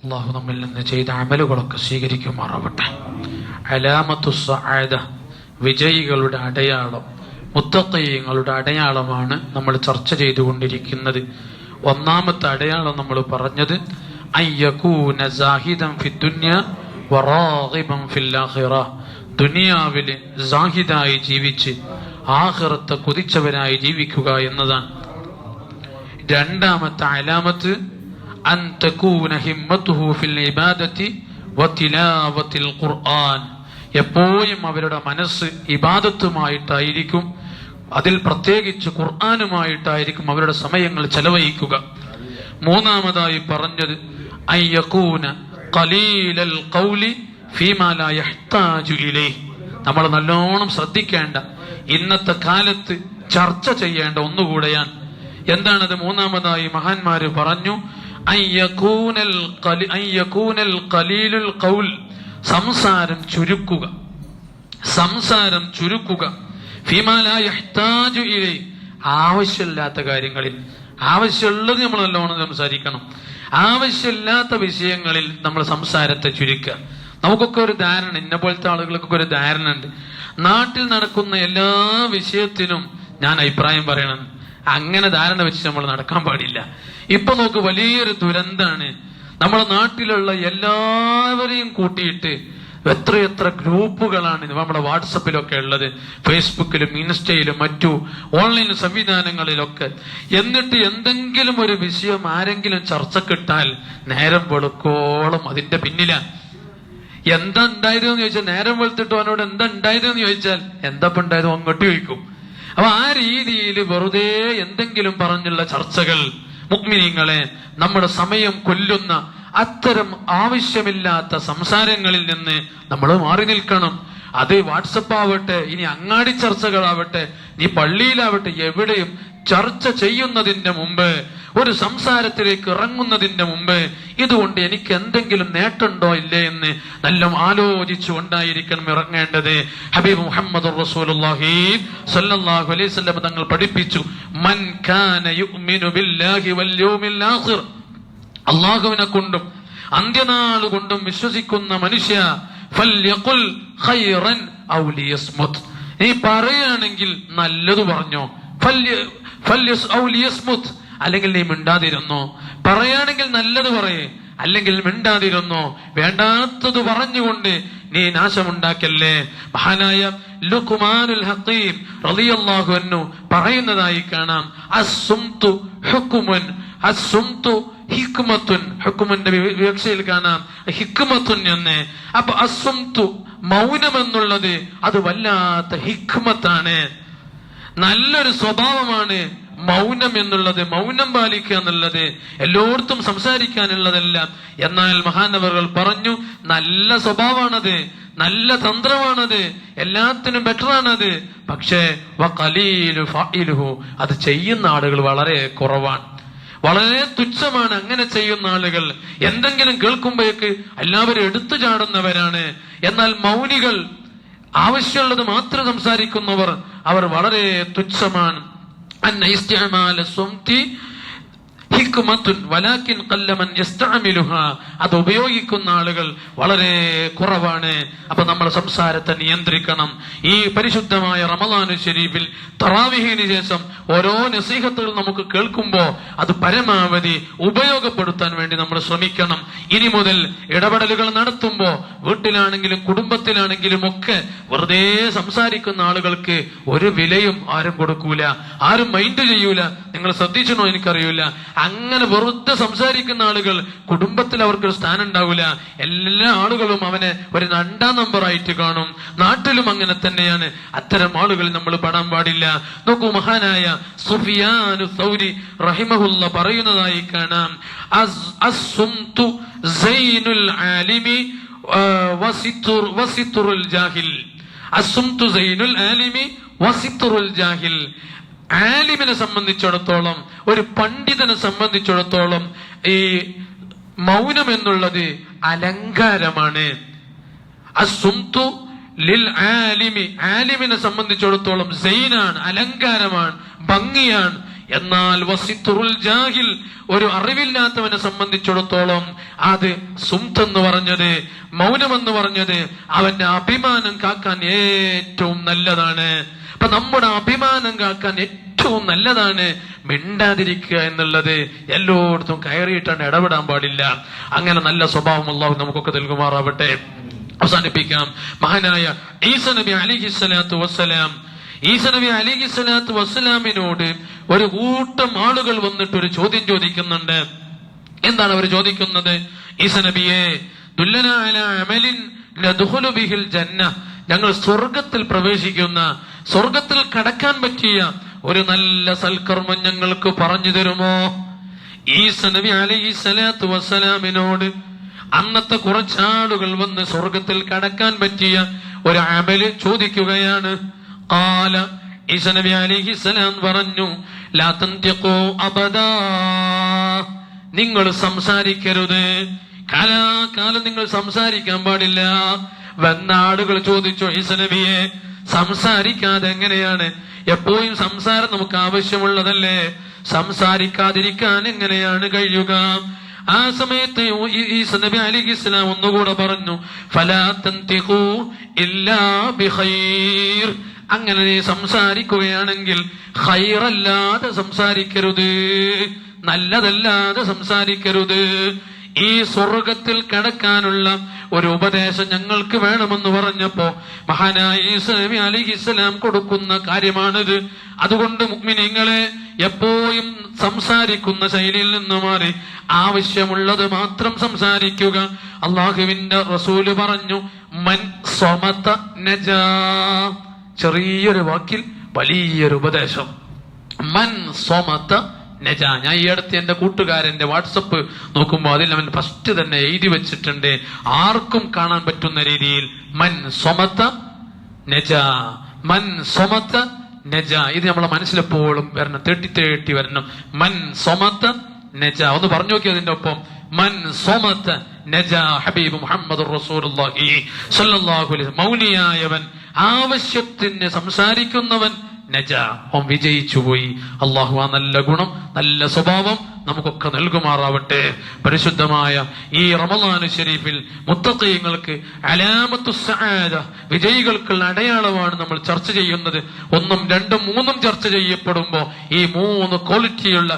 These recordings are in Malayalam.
അള്ളാഹു നമ്മിൽ നിന്ന് ചെയ്ത അമലുകളൊക്കെ സ്വീകരിക്കുമാറാവട്ടെ. അലാമത്തു സഅദ, വിജയികളുടെ അടയാളം, മുത്തഖീങ്ങളുടെ അടയാളമാണ് നമ്മൾ ചർച്ച ചെയ്തുകൊണ്ടിരിക്കുന്നത്. ഒന്നാമത്തെ അടയാളം നമ്മൾ പറഞ്ഞത് അയ്യകൂന സാഹിദൻ ഫിദ്ദുനിയ വറാഗിബൻ ഫിൽ ആഖിറ, ദുനിയാവിൽ സാഹിദായി ജീവിച്ച് ആഖിറത്തെ കൊതിച്ചവരായി ജീവിക്കുക എന്നതാണ്. രണ്ടാമത്തെ അലാമത്ത് അൻ തകൂന ഹിമ്മത്തുഹു ഫിൽ ഇബാദത്തി വതിലാവത്തിൽ ഖുർആൻ, എപ്പോഴും അവരുടെ മനസ്സ് ഇബാദത്തുമായിട്ടായിരിക്കും, അതിൽ പ്രത്യേകിച്ച് ഖുർആനുമായിട്ടായിരിക്കും അവരുടെ സമയങ്ങൾ ചെലവഴിക്കുക. മൂന്നാമതായി പറഞ്ഞത് അയ്യകൂന ഖലീലൽ ഖൗലി ഫീമാ ലാ യഹ്താജു ഇലൈഹി, നമ്മൾ നല്ലോണം ശ്രദ്ധിക്കേണ്ട, ഇന്നത്തെ കാലത്ത് ചർച്ച ചെയ്യേണ്ട ഒന്നുകൂടെയാണ്. എന്താണത്? മൂന്നാമതായി മഹാന്മാര് പറഞ്ഞു അയ്യകൂനൽ ഖലീലുൽ ഖൗൽ, സംസാരം ചുരുക്കുക, സംസാരം ചുരുക്കുക. ഫീമാ ലാ യഹ്താജു ഇലൈഹി, ആവശ്യമില്ലാത്ത കാര്യങ്ങളിൽ, ആവശ്യമുള്ളത് നമ്മൾ നല്ലോണം സംസാരിക്കണം, ആവശ്യമില്ലാത്ത വിഷയങ്ങളിൽ നമ്മൾ സംസാരത്തെ ചുരുക്കുക. നമുക്കൊക്കെ ഒരു ധാരണ, ഇന്ന പോലത്തെ ആളുകൾക്കൊക്കെ ഒരു ധാരണ ഉണ്ട്, നാട്ടിൽ നടക്കുന്ന എല്ലാ വിഷയത്തിനും ഞാൻ അഭിപ്രായം പറയണം. അങ്ങനെ ധാരണ വെച്ച് നമ്മൾ നടക്കാൻ പാടില്ല. ഇപ്പൊ നോക്ക്, വലിയൊരു ദുരന്താണ്. നമ്മുടെ നാട്ടിലുള്ള എല്ലാവരെയും കൂട്ടിയിട്ട് എത്രയെത്ര ഗ്രൂപ്പുകളാണ് നമ്മുടെ വാട്സപ്പിലൊക്കെ ഉള്ളത്, ഫേസ്ബുക്കിലും ഇൻസ്റ്റയിലും മറ്റു ഓൺലൈൻ സംവിധാനങ്ങളിലൊക്കെ. എന്നിട്ട് എന്തെങ്കിലും ഒരു വിഷയം ആരെങ്കിലും ചർച്ചക്കിട്ടാൽ നേരം വെളുക്കോളം അതിന്റെ പിന്നിലാണ്. എന്താ ഉണ്ടായത് എന്ന് ചോദിച്ചാൽ, നേരം വെളുത്തിട്ട് അവനോട് എന്താ ഉണ്ടായത് എന്ന് ചോദിച്ചാൽ എന്താ ഉണ്ടായത് അങ്ങോട്ട് ചോദിക്കും. അപ്പൊ ആ രീതിയിൽ വെറുതെ എന്തെങ്കിലും പറഞ്ഞുള്ള ചർച്ചകൾ, മുഅ്മിനീങ്ങളെ, നമ്മുടെ സമയം കൊല്ലുന്ന അത്തരം ആവശ്യമില്ലാത്ത സംസാരങ്ങളിൽ നിന്ന് നമ്മൾ മാറി നിൽക്കണം. അത് വാട്സപ്പ് ആവട്ടെ, ഇനി അങ്ങാടി ചർച്ചകളാവട്ടെ, നീ പള്ളിയിലാവട്ടെ, എവിടെയും ചർച്ച ചെയ്യുന്നതിന്റെ മുമ്പ്, ഒരു സംസാരത്തിലേക്ക് ഇറങ്ങുന്നതിന്റെ മുമ്പ് ഇതുകൊണ്ട് എനിക്ക് എന്തെങ്കിലും നേട്ടമുണ്ടോ ഇല്ലേ എന്ന് നല്ല ആലോചിച്ചു കൊണ്ടായിരിക്കണം ഇറങ്ങേണ്ടത്. ഹബീബ് മുഹമ്മദ് റസൂലുള്ളാഹി സ്വല്ലല്ലാഹു അലൈഹി വസല്ലം തങ്ങൾ പഠിപ്പിച്ചു, മൻ കാന യുഅ്മിനു ബില്ലാഹി വൽ യൗമിൽ ആഖിർ, അല്ലാഹുവിനെ കൊണ്ടും അന്ത്യനാൾ കൊണ്ടും വിശ്വസിക്കുന്ന മനുഷ്യ, ഫൽയഖുൽ ഖൈറൻ ഔ ലിയസ്മുത്, നീ പറയുകയാണെങ്കിൽ നല്ലത് പറഞ്ഞോ, ഔ ലിയസ്മുത്, അല്ലെങ്കിൽ നീ മിണ്ടാതിരുന്നോ. പറയുകയാണെങ്കിൽ നല്ലത് പറയേ, അല്ലെങ്കിൽ മിണ്ടാതിരുന്നോ. വേണ്ടാത്തത് പറഞ്ഞുകൊണ്ട് നീ നാശമുണ്ടാക്കല്ലേ. മഹാനായ ലുഖ്മാനുൽ ഹക്കീം റളിയല്ലാഹു അൻഹു പറയുന്നതായി കാണാം, അസ്സുംതു ഹുക്മുൻ, അസ്സുംതു ഹിക്മത്തുൻ, ഹുക്മിന്റെ വിവക്ഷയിൽ കാണാം ഹിക്മത്തുൻ എന്ന്. അപ്പൊ അസ്സുംതു, മൗനം എന്നുള്ളത് അത് വല്ലാത്ത ഹിക്മത്താണ്, നല്ലൊരു സ്വഭാവമാണ് മൗനം എന്നുള്ളത്. മൗനം പാലിക്കുക എന്നുള്ളത് എല്ലായിടത്തും സംസാരിക്കാനുള്ളതല്ല. എന്നാൽ മഹാനവറുകൾ പറഞ്ഞു, നല്ല സ്വഭാവമാണത്, നല്ല തന്ത്രമാണത്, എല്ലാത്തിനും ബെറ്ററാണത്. പക്ഷേ വഖലീലു ഫാഇലുഹു, അത് ചെയ്യുന്ന ആളുകൾ വളരെ കുറവാണ്, വളരെ തുച്ഛമാണ്. അങ്ങനെ ചെയ്യുന്ന ആളുകൾ എന്തെങ്കിലും കേൾക്കുമ്പോഴേക്ക് എല്ലാവരും എടുത്തു ചാടുന്നവരാണ്. എന്നാൽ മൗനികൾ, ആവശ്യമുള്ളത് മാത്രം സംസാരിക്കുന്നവർ, അവർ വളരെ തുച്ഛമാണ്. അത് ഉപയോഗിക്കുന്ന ആളുകൾ വളരെ കുറവാണ്. അപ്പൊ നമ്മൾ സംസാരത്തെ നിയന്ത്രിക്കണം. ഈ പരിശുദ്ധമായ റമളാനു ശരീഫിൽ തറാവിഹിന് ശേഷം ഓരോ നസീഹത്തുകൾ നമുക്ക് കേൾക്കുമ്പോ അത് പരമാവധി ഉപയോഗപ്പെടുത്താൻ വേണ്ടി നമ്മൾ ശ്രമിക്കണം. ഇനി മുതൽ ഇടപെടലുകൾ നടത്തുമ്പോ വീട്ടിലാണെങ്കിലും കുടുംബത്തിലാണെങ്കിലും ഒക്കെ വെറുതെ സംസാരിക്കുന്ന ആളുകൾക്ക് ഒരു വിലയും ആരും കൊടുക്കൂല, ആരും മൈൻഡ് ചെയ്യൂല. നിങ്ങൾ ശ്രദ്ധിച്ചോ എനിക്കറിയൂല, അങ്ങനെ വെറുതെ സംസാരിക്കുന്ന ആളുകൾ കുടുംബത്തിൽ അവർക്ക് സ്ഥാനം ഉണ്ടാവില്ല. എല്ലാ ആളുകളും അവനെ ഒരു 2ാം നമ്പറായിട്ട് കാണും. നാട്ടിലും അങ്ങനെ തന്നെയാണ്. അത്തരം ആളുകൾ നമ്മൾ പെടാൻ പാടില്ല. നോക്കൂ, മഹാനായ സുഫിയാനു സൗരി റഹിമഹുല്ല പറയുന്നതായി കാണാം, അസ്സുംതു സൈനുൽ ആലിമി വസിത്തുറുൽ ജാഹിൽ. അസ്സുംതു സൈനുൽ ആലിമി വസിത്തുറുൽ ജാഹിൽ. ആലിമിനെ സംബന്ധിച്ചിടത്തോളം, ഒരു പണ്ഡിതനെ സംബന്ധിച്ചിടത്തോളം ഈ മൗനം എന്നുള്ളത് അലങ്കാരമാണ്. അസ്സുംതു ലിൽ ആലിമി, ആലിമിനെ സംബന്ധിച്ചിടത്തോളം സൈനാണ്, അലങ്കാരമാണ്, ഭംഗിയാണ്. എന്നാൽ വസിത്തുറുൽ ജാഹിൽ, ഒരു അറിവില്ലാത്തവനെ സംബന്ധിച്ചിടത്തോളം അത് സുംത് എന്ന് പറഞ്ഞത്, മൗനമെന്ന് പറഞ്ഞത് അവന്റെ അഭിമാനം കാക്കാൻ ഏറ്റവും നല്ലതാണ്. അപ്പൊ നമ്മുടെ അഭിമാനം കാക്കാൻ ഏറ്റവും നല്ലതാണ് മിണ്ടാതിരിക്കുക എന്നുള്ളത്. എല്ലായിടത്തും കയറിയിട്ടാണ് ഇടപെടാൻ പാടില്ല. അങ്ങനെ നല്ല സ്വഭാവം അല്ലാഹു നമുക്കൊക്കെ നൽകുമാറാവട്ടെ. അവസാനിപ്പിക്കാം. മഹാനായ ഈസാ നബി അലൈഹിസ്സലാത്തു വസ്സലാം, ഈസാ നബി അലൈഹിസ്സലാത്തു വസ്സലാമിനോട് ഒരു കൂട്ടം ആളുകൾ വന്നിട്ട് ഒരു ചോദ്യം ചോദിക്കുന്നുണ്ട്. എന്താണ് അവർ ചോദിക്കുന്നത്? ഈസാ നബിയെ, ദുല്ലനാ അലാ അമലിൻ നദ്ഖുലു ബിഹിൽ ജന്ന, ഞങ്ങൾ സ്വർഗത്തിൽ പ്രവേശിക്കുന്ന, സ്വർഗത്തിൽ കടക്കാൻ പറ്റിയ ഒരു നല്ല സൽക്കർമ്മം ഞങ്ങൾക്ക് പറഞ്ഞു തരുമോ? ഈസാ നബി അലൈഹിസ്സലാത്തു വസ്സലാമിനോട് അന്നത്തെ കുറച്ചാളുകൾ വന്ന് സ്വർഗത്തിൽ കടക്കാൻ പറ്റിയ ഒരു അമല് ചോദിക്കുകയാണ്. ഖാല, ഈസാ നബി അലൈഹിസ്സലാം പറഞ്ഞു, ലാ തൻതിഖൂ അബദാ, നിങ്ങൾ സംസാരിക്കരുത്, കാലാകാലം നിങ്ങൾ സംസാരിക്കാൻ പാടില്ല. വന്ന ആളുകൾ ചോദിച്ചു, ഈസാ നബിയെ, സംസാരിക്കാതെ എങ്ങനെയാണ്? എപ്പോഴും സംസാരം നമുക്ക് ആവശ്യമുള്ളതല്ലേ, സംസാരിക്കാതിരിക്കാൻ എങ്ങനെയാണ് കഴിയുക? ആ സമയത്ത് ഈസാ നബി അലൈഹിസ്സലാം ഒന്നുകൂടെ പറഞ്ഞു, ഫലാ തൻതിഖൂ ഇല്ലാ ബിഖൈർ, അങ്ങനെ നീ സംസാരിക്കുകയാണെങ്കിൽ ഖൈറല്ലാതെ സംസാരിക്കരുത്, നല്ലതല്ലാതെ സംസാരിക്കരുത്. ഈ സ്വർഗത്തിൽ കടക്കാനുള്ള ഒരു ഉപദേശം ഞങ്ങൾക്ക് വേണമെന്ന് പറഞ്ഞപ്പോ മഹാനായ ഈസാ നബി അലൈഹിസ്സലാം കൊടുക്കുന്ന കാര്യമാണിത്. അതുകൊണ്ട് മുഅ്മിനീങ്ങളെ, എപ്പോഴും സംസാരിക്കുന്ന ശൈലിയിൽ നിന്ന് മാറി ആവശ്യമുള്ളത് മാത്രം സംസാരിക്കുക. അള്ളാഹുവിന്റെ റസൂല് പറഞ്ഞു, മൻ സ്വമത നജാ, ചെറിയൊരു വാക്കിൽ വലിയൊരു ഉപദേശം. മൻ സ്വമത നജാ. ഞാൻ ഈ അടുത്ത് എന്റെ കൂട്ടുകാരന്റെ വാട്സപ്പ് നോക്കുമ്പോ അതിൽ അവൻ ഫസ്റ്റ് തന്നെ എഴുതി വെച്ചിട്ടുണ്ട്, ആർക്കും കാണാൻ പറ്റുന്ന രീതിയിൽ, മൻ സ്വമത നജാ, മൻ സ്വമത നജാ. ഇത് നമ്മളെ മനസ്സിലെപ്പോഴും വരണം, തേട്ടി വരണം. മൻ സ്വമത നജാ. ഒന്ന് പറഞ്ഞു നോക്കി അതിന്റെ ഒപ്പം, മൻ സ്വമത നജാ. ഹബീബ് മുഹമ്മദ് റസൂലുള്ളാഹി സ്വല്ലല്ലാഹു അലൈഹി വസല്ലം, മൗനിയായവൻ, ആവശ്യത്തിന് സംസാരിക്കുന്നവൻ നജാ, അവൻ വിജയിച്ചു പോയി. അള്ളാഹു ആ നല്ല ഗുണം, നല്ല സ്വഭാവം നമുക്കൊക്കെ നൽകുമാറാവട്ടെ. പരിശുദ്ധമായ ഈ റമളാന് ശരീഫിൽ മുത്തഖീങ്ങൾക്ക് അലാമത്തു സആദ, വിജയികൾക്കുള്ള അടയാളമാണ് നമ്മൾ ചർച്ച ചെയ്യുന്നത്. 1, 2, 3 ചർച്ച ചെയ്യപ്പെടുമ്പോ ഈ 3 ക്വാളിറ്റിയുള്ള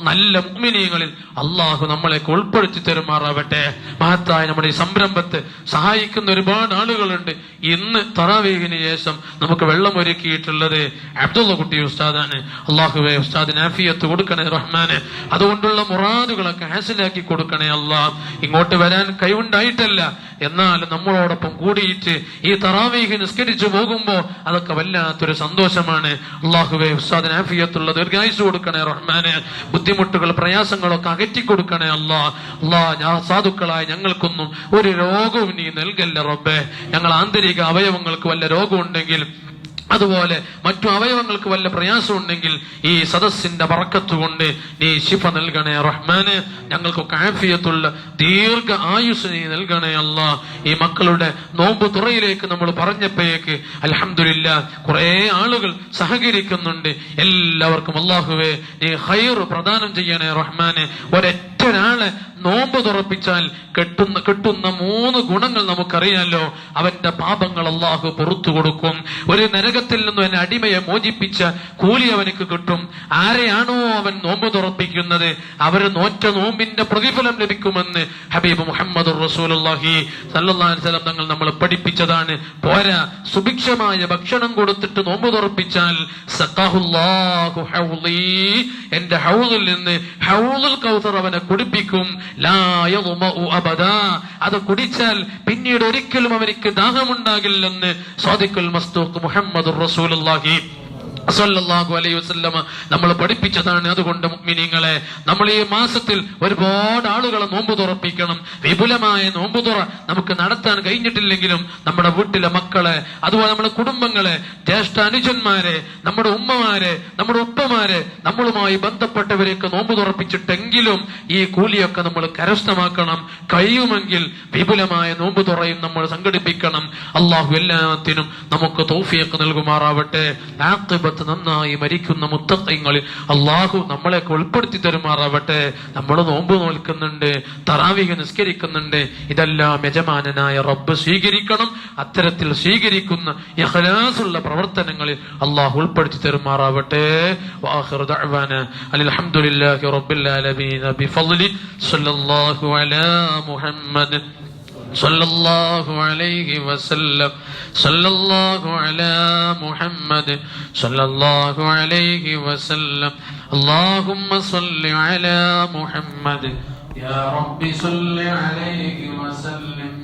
നല്ല മുഅ്മിനീങ്ങളിൽ അള്ളാഹു നമ്മളെയൊക്കെ ഉൾപ്പെടുത്തി തരുമാറാവട്ടെ. മഹത്തായ നമ്മുടെ ഈ സംരംഭത്തെ സഹായിക്കുന്ന ഒരുപാട് ആളുകളുണ്ട്. ഇന്ന് തറാവീഹിന് ശേഷം നമുക്ക് വെള്ളം ഒരുക്കിയിട്ടുള്ളത് അബ്ദുള്ള കുട്ടി ഉസ്താദാണ്. അള്ളാഹുവേ, ഉസ്താദിന് ആഫിയത്ത് കൊടുക്കണേ റഹ്മാനെ. അതുകൊണ്ടുള്ള മുറാദുകളൊക്കെ ഹാസിലാക്കി കൊടുക്കണേ അല്ലാ. ഇങ്ങോട്ട് വരാൻ കഴിവുണ്ടായിട്ടല്ല, എന്നാൽ നമ്മളോടൊപ്പം കൂടിയിട്ട് ഈ തറാവീഹ് നിസ്കരിച്ചു പോകുമ്പോ അതൊക്കെ വല്ലാത്തൊരു സന്തോഷമാണ്. അള്ളാഹുവേ, ഉസ്താദിന് ആഫിയത്തുള്ള ദീർഘായുസ്സ് കൊടുക്കണേ റഹ്മാനെ. ബുദ്ധിമുട്ടുകൾ, പ്രയാസങ്ങളൊക്കെ അകറ്റി കൊടുക്കണേ അല്ലാ. ഞാൻ സാധുക്കളായ ഞങ്ങൾക്കൊന്നും ഒരു രോഗവും നീ നൽകല്ല റബ്ബേ. ഞങ്ങൾ ആന്തരിക അവയവങ്ങൾക്ക് വല്ല രോഗമുണ്ടെങ്കിൽ, അതുപോലെ മറ്റു അവയവങ്ങൾക്ക് വല്ല പ്രയാസം ഉണ്ടെങ്കിൽ ഈ സദസ്സിന്റെ ബറക്കത്ത് കൊണ്ട് നീ ശിഫ നൽകണേ റഹ്മാനെ. ഞങ്ങൾക്കൊക്കെ ആഫിയത്തുള്ള ദീർഘ ആയുസ് നീ നൽകണേ അല്ലാ. ഈ മക്കളുടെ നോമ്പ് തുറയിലേക്ക് നമ്മൾ പറഞ്ഞപ്പോഴേക്ക് അൽഹംദുലില്ലാ കുറെ ആളുകൾ സഹകരിക്കുന്നുണ്ട്. എല്ലാവർക്കും അല്ലാഹുവേ നീ ഖൈർ പ്രദാനം ചെയ്യണേ റഹ്മാനെ. ഒരൊറ്റൊരാളെ നോമ്പ് തുറപ്പിച്ചാൽ കിട്ടുന്ന 3 ഗുണങ്ങൾ നമുക്കറിയാലോ. അവന്റെ പാപങ്ങൾ അല്ലാഹു പുറത്തു കൊടുക്കും. ഒരു നരകത്തിൽ നിന്നും എന്നെ അടിമയെ മോചിപ്പിച്ച കൂലി അവനക്ക് കിട്ടും. ആരെയാണോ അവൻ നോമ്പ് തുറപ്പിക്കുന്നത് അവർ നോറ്റ നോമ്പിന്റെ പ്രതിഫലം ലഭിക്കുമെന്ന് ഹബീബ് മുഹമ്മദ് റസൂലുള്ളാഹി സ്വല്ലല്ലാഹു അലൈഹി വസല്ലം തങ്ങൾ നമ്മളെ പഠിപ്പിച്ചതാണ്. പോരാ, സുഭിക്ഷമായ ഭക്ഷണം കൊടുത്തിട്ട് നോമ്പ് തുറപ്പിച്ചാൽ സഖാഹുല്ലാഹു ഹൗളി, എന്റെ ഹൗളിൽ നിന്ന് ഹൗളുൽ കൗസർ അവനെ കുടിപ്പിക്കും. ലാ യദ്മഉ അബദാ, അത് കുടിച്ചാൽ പിന്നീട് ഒരിക്കലും അവർക്ക് ദാഹമുണ്ടാകില്ലെന്ന് സ്വാദിഖുൽ മസ്ദൂഖ് മുഹമ്മദുർ റസൂലുള്ളാഹി സ്വല്ലല്ലാഹു അലൈഹി വസല്ലമ നമ്മൾ പഠിപ്പിച്ചതാണ്. അതുകൊണ്ട് മുഅ്മിനീങ്ങളെ, നമ്മൾ ഈ മാസത്തിൽ ഒരുപാട് ആളുകളെ നോമ്പ് തുറപ്പിക്കണം. വിപുലമായ നോമ്പ് തുറ നമുക്ക് നടത്താൻ കഴിഞ്ഞിട്ടില്ലെങ്കിലും നമ്മുടെ വീട്ടിലെ മക്കളെ, അതുപോലെ നമ്മുടെ കുടുംബങ്ങളെ, ജ്യേഷ്ഠ അനുജന്മാരെ, നമ്മുടെ ഉമ്മമാരെ, നമ്മുടെ ഉപ്പമാരെ, നമ്മളുമായി ബന്ധപ്പെട്ടവരെയൊക്കെ നോമ്പ് തുറപ്പിച്ചിട്ടെങ്കിലും ഈ കൂലിയൊക്കെ നമ്മൾ കരസ്ഥമാക്കണം. കഴിയുമെങ്കിൽ വിപുലമായ നോമ്പ് തുറയും നമ്മൾ സംഘടിപ്പിക്കണം. അള്ളാഹു എല്ലാത്തിനും നമുക്ക് തൗഫീഖ് നൽകുമാറാവട്ടെ. ആഖിബത്ത് ആഖിബത്ത് നന്നായി മരിക്കുന്ന മുത്തഖീങ്ങളിൽ അള്ളാഹു നമ്മളെയൊക്കെ ഉൾപ്പെടുത്തി തരുമാറാവട്ടെ. നമ്മൾ നോമ്പ് നോൽക്കുന്നുണ്ട്, തറാവീഹ് നിസ്കരിക്കുന്നുണ്ട്, ഇതെല്ലാം യജമാനനായ റബ്ബ് സ്വീകരിക്കണം. അത്തരത്തിൽ സ്വീകരിക്കുന്ന ഇഖ്ലാസുള്ള പ്രവർത്തനങ്ങളിൽ അള്ളാഹു ഉൾപ്പെടുത്തി തരുമാറാവട്ടെ. വആഖിറു ദഅ്വാനാ അൽഹംദുലില്ലാഹി റബ്ബിൽ ആലമീൻ ബിഫദ്ലി സ്വല്ലല്ലാഹു അലാ മുഹമ്മദ് സല്ലല്ലാഹു അലൈഹി വസല്ലം സല്ലല്ലാഹു അലാ മുഹമ്മദ് സല്ലല്ലാഹു അലൈഹി വസല്ലം. അല്ലാഹുമ്മ സ്വല്ലി അലാ മുഹമ്മദ് യാ റബ്ബി സ്വല്ലി അലൈഹി വസല്ലം.